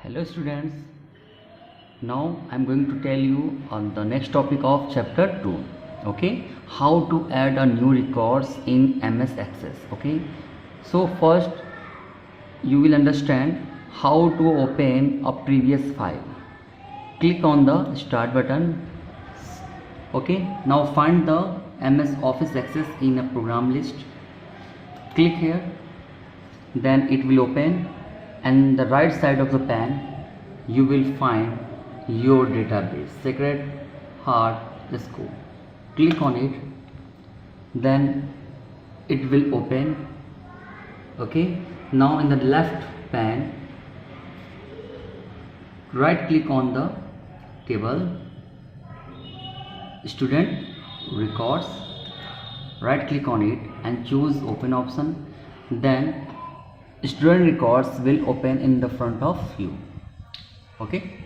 Hello students, now I am going to tell you on the next topic of chapter 2. Okay, how to add a new records in MS Access. Okay, so first you will understand how to open a previous file. Click on the start button. Okay, now find the MS Office Access in a program list. Click here, then it will open, and the right side of the pane you will find your database Sacred Heart School. Click on it, then it will open. Okay, now in the left pane right click on the table student records, right click on it and choose open option. Then student records will open in the front of you. Okay,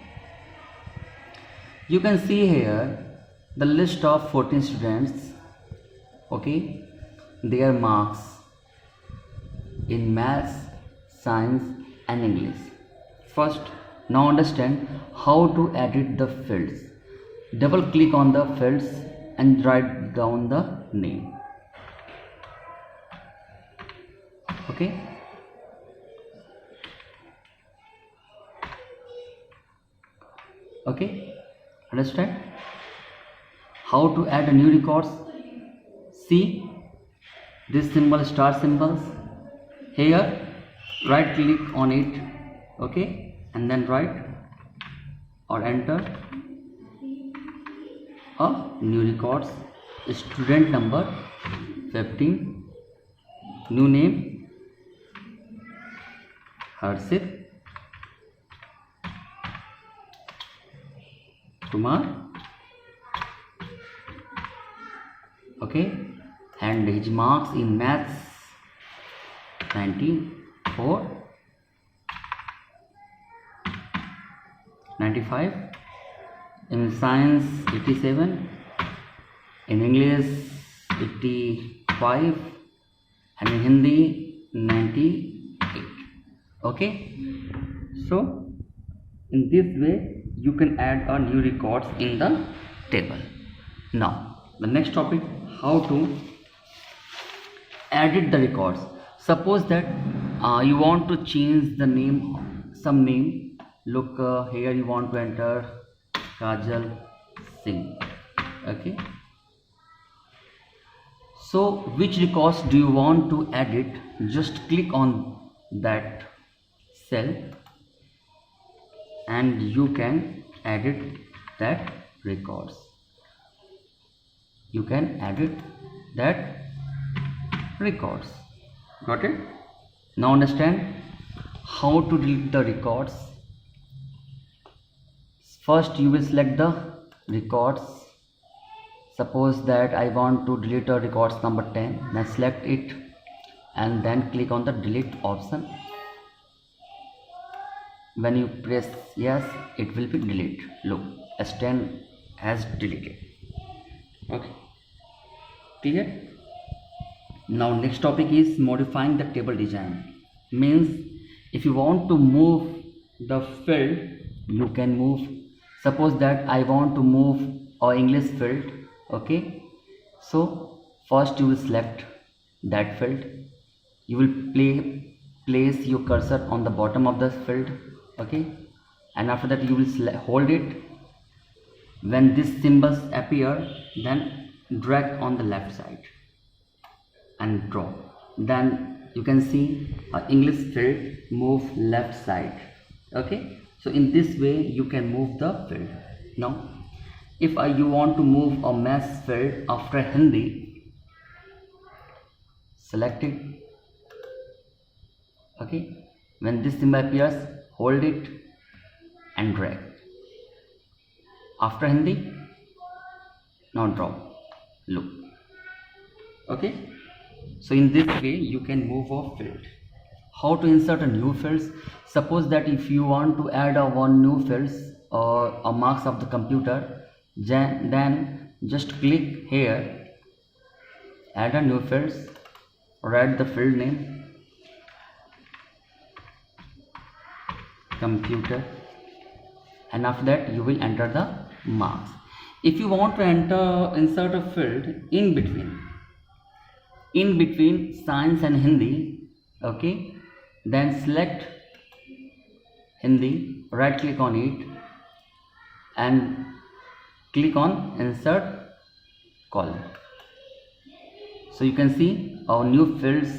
you can see here the list of 14 students. Okay, their marks in maths, science and English. First, now understand how to edit the fields. Double click on the fields and write down the name. Okay, understand how to add a new records? See this symbol, star symbols here, right click on it. Okay, and then write or enter a new records, student number 15, new name Harshit Kumar. Okay, and his marks in maths 94, 95, in science 87, in English 85 and in Hindi 98. Okay, so in this way you can add a new records in the table. Now the next topic, how to edit the records. Suppose that you want to change the name, some name. Look here, you want to enter Kajal Singh. Okay, so which records do you want to edit? Just click on that cell and you can edit that records. You can edit that records. Got it? Now understand how to delete the records. First you will select the records. Suppose that I want to delete a records number 10. Then select it and then click on the delete option. When you press yes, it will be deleted. Look, S10 has deleted. Okay, clear? Now next topic is modifying the table design. Means if you want to move the field, you can move. Suppose that I want to move our English field. Okay, so first you will select that field. You will place your cursor on the bottom of the field. Okay, and after that you will hold it. When these symbols appear, then drag on the left side and draw. Then you can see English field move left side. Okay, so in this way you can move the field. Now if you want to move a maths field after Hindi, select it. Okay, when this symbol appears, hold it and drag. After Hindi, now draw. Look. Okay, so in this way you can move a field. How to insert a new fields? Suppose that if you want to add a one new fields or a marks of the computer, then just click here, add a new fields, write the field name computer, and after that you will enter the marks. If you want to insert a field in between science and Hindi, okay, then select Hindi, right click on it and click on insert column. So you can see our new fields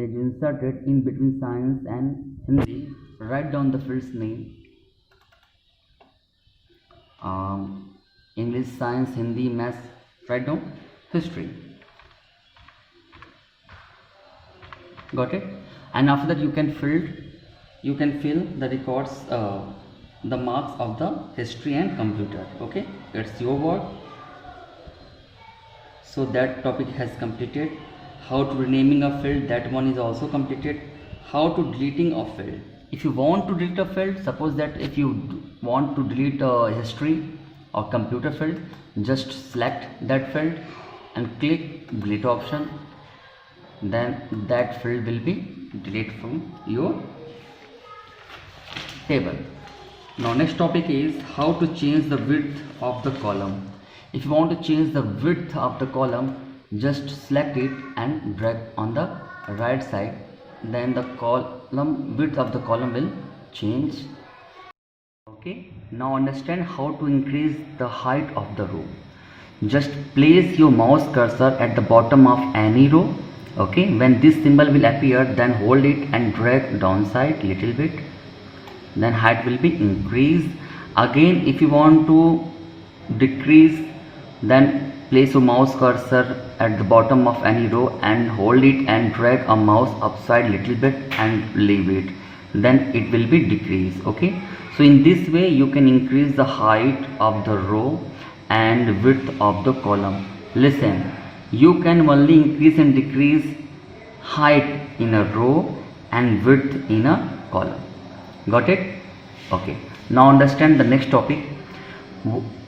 is inserted in between science and Hindi. Write down the field's name, English, science, Hindi, maths. Write down history. Got it? And after that you can fill the records, the marks of the history and computer. Okay, it's your work. So that topic has completed. How to renaming a field, that one is also completed. How to deleting a field. If you want to delete a field, suppose that if you want to delete a history or computer field, just select that field and click delete option, then that field will be deleted from your table. Now next topic is how to change the width of the column. If you want to change the width of the column, just select it and drag on the right side, then the column width of the column will change. Okay, now understand how to increase the height of the row. Just place your mouse cursor at the bottom of any row. Okay, when this symbol will appear, then hold it and drag downside little bit, then height will be increased. Again, if you want to decrease, then place your mouse cursor at the bottom of any row and hold it and drag a mouse upside little bit and leave it, then it will be decreased. Okay, so in this way you can increase the height of the row and width of the column. Listen, you can only increase and decrease height in a row and width in a column. Got it? Okay, now understand the next topic,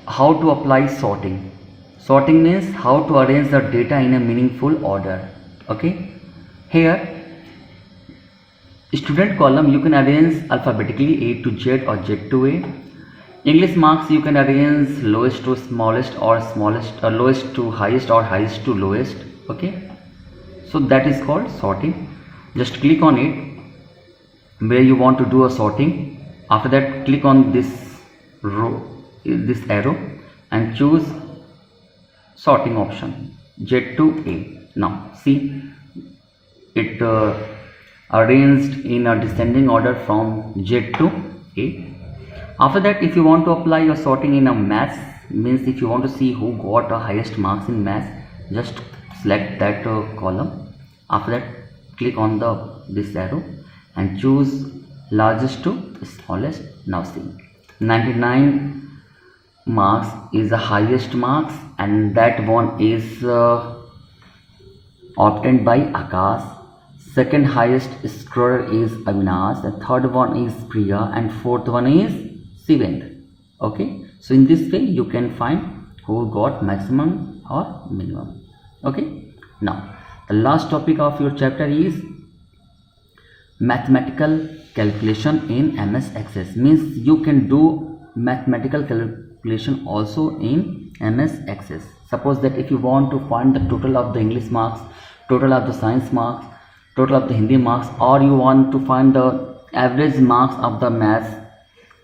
how to apply sorting. Sorting means how to arrange the data in a meaningful order. Okay, here student column you can arrange alphabetically A to Z or Z to A. English marks you can arrange lowest to smallest or lowest to highest or highest to lowest. Okay, so that is called sorting. Just click on it where you want to do a sorting. After that, click on this row, this arrow, and choose sorting option Z to A. Now see, it arranged in a descending order from Z to A. After that, if you want to apply your sorting in a maths, means if you want to see who got the highest marks in maths, just select that column. After that, click on this arrow and choose largest to smallest. Now see, 99 marks is the highest marks, and that one is obtained by Akash. Second highest scorer is Avinash, the third one is Priya, and fourth one is Shivendra. Okay, so in this way you can find who got maximum or minimum. Okay, now the last topic of your chapter is mathematical calculation in MS Access. Means you can do mathematical calculation also in MS Access. Suppose that if you want to find the total of the English marks, total of the science marks, total of the Hindi marks, or you want to find the average marks of the maths,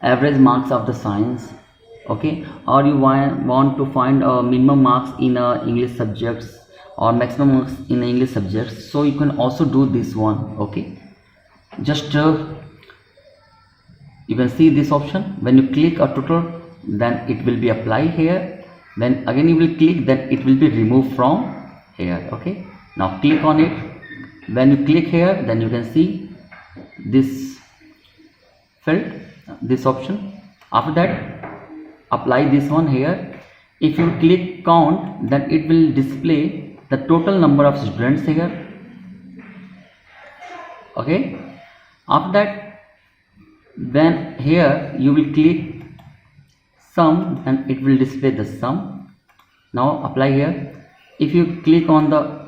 average marks of the science, okay, or you want to find minimum marks in English subjects or maximum marks in English subjects, so you can also do this one. Okay, just you can see this option. When you click a total, then it will be applied here, then again you will click, then it will be removed from here. Okay, now click on it. When you click here, then you can see this field, this option. After that, apply this one here. If you click count, then it will display the total number of students here. Okay, after that, then here you will click sum and it will display the sum. Now apply here. If you click on the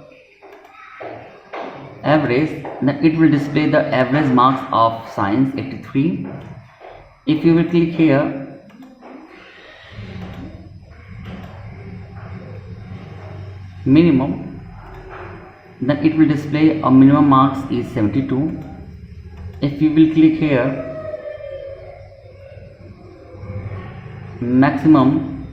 average, then it will display the average marks of science 83. If you will click here, minimum, then it will display a minimum marks is 72. If you will click here, maximum,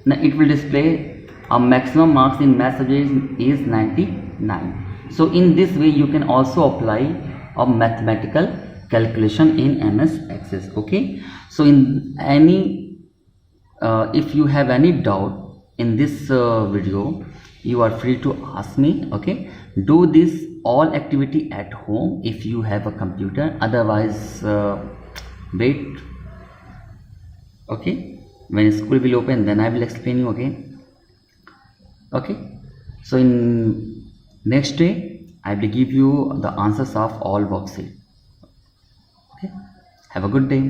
then it will display a maximum marks in math subject is 99. So in this way you can also apply a mathematical calculation in MS Access. Okay, so in any if you have any doubt in this video, you are free to ask me. Okay, do this all activity at home if you have a computer, otherwise wait. Okay, when school will open, then I will explain you again. Okay, so in next day I will give you the answers of all worksheet. Okay, have a good day.